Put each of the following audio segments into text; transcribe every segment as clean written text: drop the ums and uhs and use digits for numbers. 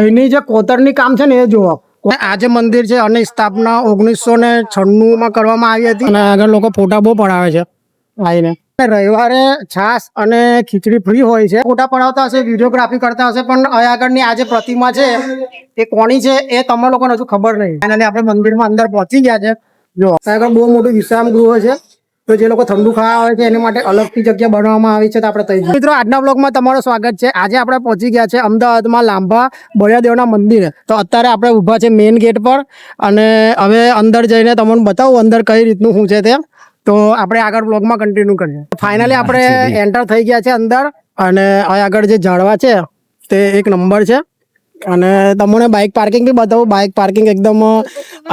અહીંની જે કોતરની કામ છે ને એ જુઓ. આ જે મંદિર છે અને સ્થાપના 1996 કરવામાં આવી હતી અને આગળ લોકો ફોટા બહુ પડાવે છે આવીને. રવિવારે છાસ અને ખીચડી ફ્રી હોય છે. ફોટા પડાવતા હશે, વિડીયોગ્રાફી કરતા હશે, પણ અહીં આગળની આ જે પ્રતિમા છે એ કોની છે એ તમે લોકોને હજુ ખબર નહીં. ફાઇનલી આપણે મંદિરમાં અંદર પહોંચી ગયા છે. જો આગળ બહુ મોટું વિશ્રામ ગૃહ છે, તો જે લોકો ઠંડુ ખાવા આવે છે એની માટે અલગથી જગ્યા બનાવવામાં આવી છે. તો આપણે તઈ મિત્રો આજના બ્લોગમાં તમારું સ્વાગત છે. આજે આપણે પહોંચી ગયા છે અમદાવાદમાં લાંભા બળિયાદેવના મંદિરે. તો અત્યારે આપણે ઊભા છે મેઇન ગેટ પર અને હવે અંદર જઈને તમને બતાવું અંદર કઈ રીતનું શું છે તે. તો આપણે આગળ બ્લોગમાં કન્ટિન્યુ કરીએ. ફાઇનલી આપણે એન્ટર થઈ ગયા છે અંદર અને અહીં આગળ જે ઝાડવા છે તે એક નંબર છે. અને તમને બાઇક પાર્કિંગ બી બતાવું. બાઇક પાર્કિંગ એકદમ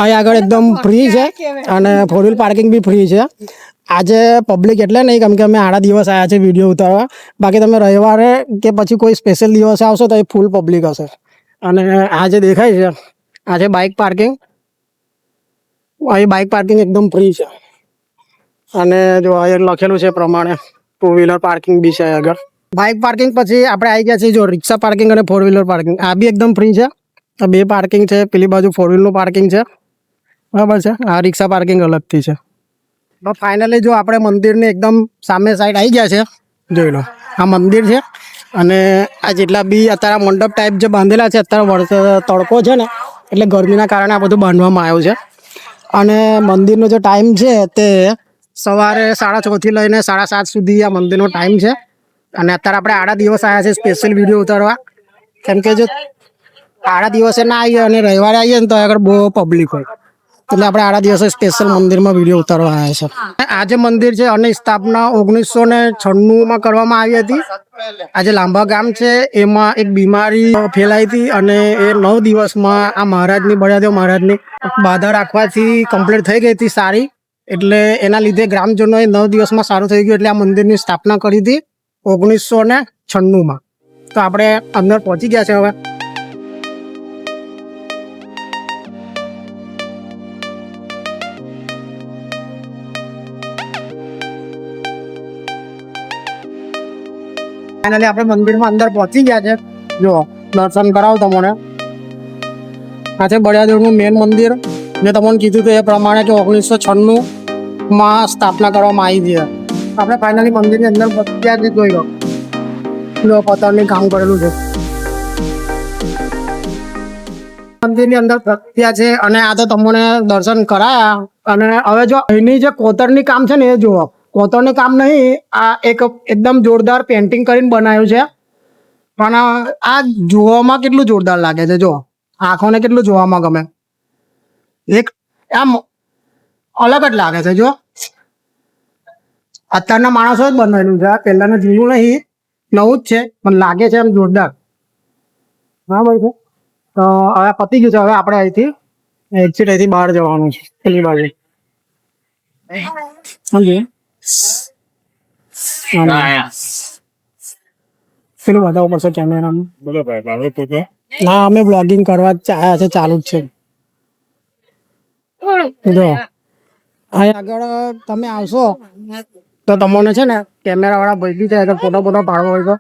અહીં આગળ એકદમ ફ્રી છે અને ફોર વ્હીલ પાર્કિંગ બી ફ્રી છે. આજે પબ્લિક એટલે નહીં, કેમ કે અમે આડા દિવસ આવ્યા છે વિડીયો ઉતારવા. બાકી તમે રવિવારે કે પછી કોઈ સ્પેશિયલ દિવસે આવશો તો એ ફૂલ પબ્લિક હશે. અને આ જે દેખાય છે આ છે બાઇક પાર્કિંગ. અહીં બાઇક પાર્કિંગ એકદમ ફ્રી છે અને જો અહીં લખેલું છે પ્રમાણે ટુ વ્હીલર પાર્કિંગ બી છે આગળ. બાઇક પાર્કિંગ પછી આપણે આવી ગયા છીએ જો રિક્ષા પાર્કિંગ અને ફોર વ્હીલર પાર્કિંગ. આ બી એકદમ ફ્રી છે. આ બે પાર્કિંગ છે. પેલી બાજુ ફોર વ્હીલરનું પાર્કિંગ છે, બરાબર છે. આ રિક્ષા પાર્કિંગ અલગથી છે. તો ફાઇનલી જો આપણે મંદિરની એકદમ સામે સાઈડ આવી ગયા છે. જોઈ લો આ મંદિર છે અને આ જેટલા બી અત્યારે મંડપ ટાઈપ જે બાંધેલા છે, અત્યારે તડકો છે ને એટલે ગરમીના કારણે આ બધું બાંધવામાં આવ્યું છે. અને મંદિરનો જે ટાઈમ છે તે સવારે 6:30 થી લઈને 7:30 સુધી આ મંદિરનો ટાઈમ છે. અને અત્યારે આપણે આડા દિવસ આવ્યા છે સ્પેશિયલ વિડીયો ઉતારવા, કેમ કે જો આડા દિવસે ના આવીએ અને રવિવારે આવીએ ને તો આગળ બહુ પબ્લિક હોય, એટલે આપણે આડા દિવસે સ્પેશિયલ મંદિરમાં વિડીયો ઉતારવા આવ્યા છે. આ જે મંદિર છે અને સ્થાપના 1996 કરવામાં આવી હતી. આ જે લાંભા ગામ છે એમાં એક બીમારી ફેલાઈ હતી અને એ 9 દિવસમાં આ મહારાજની બળિયાદેવ મહારાજની બાધા રાખવાથી કમ્પ્લીટ થઈ ગઈ હતી સારી. એટલે એના લીધે ગ્રામજનોએ 9 દિવસમાં સારું થઈ ગયું એટલે આ મંદિરની સ્થાપના કરી હતી 1996. તો આપણે અંદર પહોંચી ગયા છે હવે. ફાઇનલી આપણે મંદિરમાં અંદર પહોંચી ગયા છે. જો દર્શન કરાવો તમને. આ છે બળિયાદેવનું મેન મંદિર. મેં તમને કીધું હતું એ પ્રમાણે કે 1996 સ્થાપના કરવામાં આવી છે. આપણે ફાઇનલી મંદિરની અંદર પહોંચી ગયા છે. જોઈ લો પથ્થરની કામ કરેલું છે. મંદિરની અંદર પહોંચ્યા છે અને આ તો તમને દર્શન કરાયા. અને હવે જો અહીંની જે કોતરની કામ છે ને એ જુઓ. કોતરનું કામ નહીં, આ એક એકદમ જોરદાર પેન્ટિંગ કરીને બનાવ્યું છે. પણ આ જોવામાં કેટલું જોરદાર લાગે છે. જો આંખોને કેટલું જોવામાં ગમે. એક આમ અલગ જ લાગે છે. જો અત્યારના માણસો જ બનાવેલું છે, પહેલાનું જૂનું નહીં, નવું જ છે, પણ લાગે છે એમ જોરદાર. બરાબર છે. તો હવે પતી ગયું છે. હવે આપણે અહીંથી એક્ઝિટ અહીંથી બહાર જવાનું છે પેલી બાજુ. સમજી પેલું બતાવવું પડશે કેમેરામાં. ના, અમે બ્લોગિંગ કરવા આવ્યા છે, ચાલુ જ છે. જો અહીં આગળ તમે આવશો તો તમને છે ને કેમેરા વાળા ભાઈ બી આગળ ફોટો પાડવો હોય તો,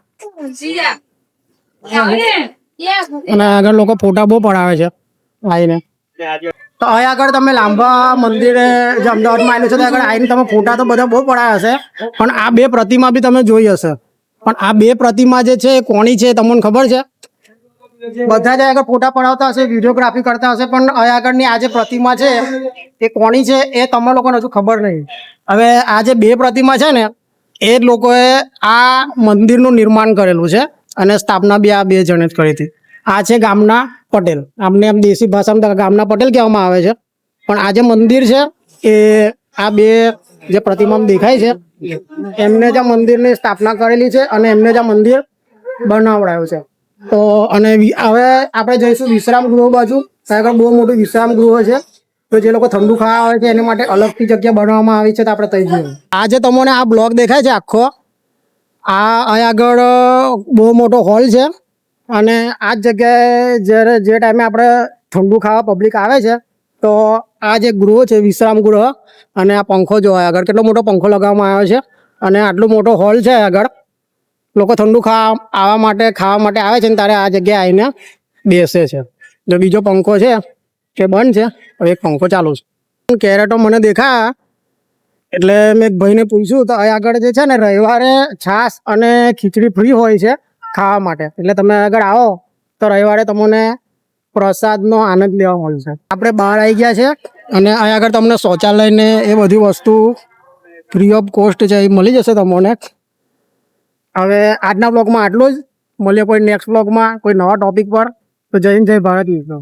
અને આગળ લોકો ફોટા બહુ પડાવે છે આવીને. તો અહીં આગળ તમે લાંભા મંદિરે જે અમદાવાદમાં આવેલું છે આગળ આવીને તમે ફોટા તો બધા બહુ પડાયા હશે, પણ આ બે પ્રતિમા બી તમે જોઈ હશે. પણ આ બે પ્રતિમા જે છે એ કોની છે તમને ખબર છે? બધા જ આગળ ફોટા પડાવતા હશે, વિડીયોગ્રાફી કરતા હશે, પણ અહીં આગળની આ જે પ્રતિમા છે એ કોની છે એ તમે લોકોને હજુ ખબર નહીં. હવે આ જે બે પ્રતિમા છે ને એ લોકોએ આ મંદિરનું નિર્માણ કરેલું છે અને સ્થાપના બી આ બે જણે જ કરી હતી. આ છે ગામના પટેલ. આમને એમ દેશી ભાષામાં ગામના પટેલ કહેવામાં આવે છે. પણ આ જે મંદિર છે એ આ બે જે પ્રતિમા દેખાય છે એમને જ આ મંદિરની સ્થાપના કરેલી છે અને એમને જ આ મંદિર બનાવડાયું છે. તો અને હવે આપણે જઈશું વિશ્રામ ગૃહ બાજુ. આગળ બહુ મોટું વિશ્રામ ગૃહ છે, તો જે લોકો ઠંડુ ખાવા આવે છે એની માટે અલગથી જગ્યા બનાવવામાં આવી છે. તો આપણે તઈ જઈએ. આ જે તમને આ બ્લોક દેખાય છે આખો, આ અહીં આગળ બહુ મોટો હોલ છે અને આ જ જગ્યાએ જ્યારે જે ટાઈમે આપણે ઠંડુ ખાવા પબ્લિક આવે છે તો આ જે ગૃહ છે વિશ્રામ ગૃહ, અને આ પંખો જોવા આગળ કેટલો મોટો પંખો લગાવવામાં આવ્યો છે અને આટલો મોટો હોલ છે આગળ. લોકો ઠંડુ ખાવા માટે આવે છે ને ત્યારે આ જગ્યાએ આવીને બેસે છે. જો બીજો પંખો છે કે બંધ છે, હવે એક પંખો ચાલુ છે. કેરેટો મને દેખાયા એટલે મેં એક ભાઈને પૂછ્યું તો અહીં આગળ જે છે ને રવિવારે છાશ અને ખીચડી ફ્રી હોય છે ખાવા માટે. એટલે તમે આગળ આવો તો રવિવારે તમને પ્રસાદનો આનંદ લેવા મળશે. આપણે બહાર આવી ગયા છે અને અહીં આગળ તમને શૌચાલય ને એ બધી વસ્તુ ફ્રી ઓફ કોસ્ટ છે એ મળી જશે તમને. હવે આજના બ્લોગમાં આટલું જ. મળીએ કોઈ નેક્સ્ટ બ્લોગમાં કોઈ નવા ટોપિક પર. તો જય હિન્દ, જય ભારત મિત્રો.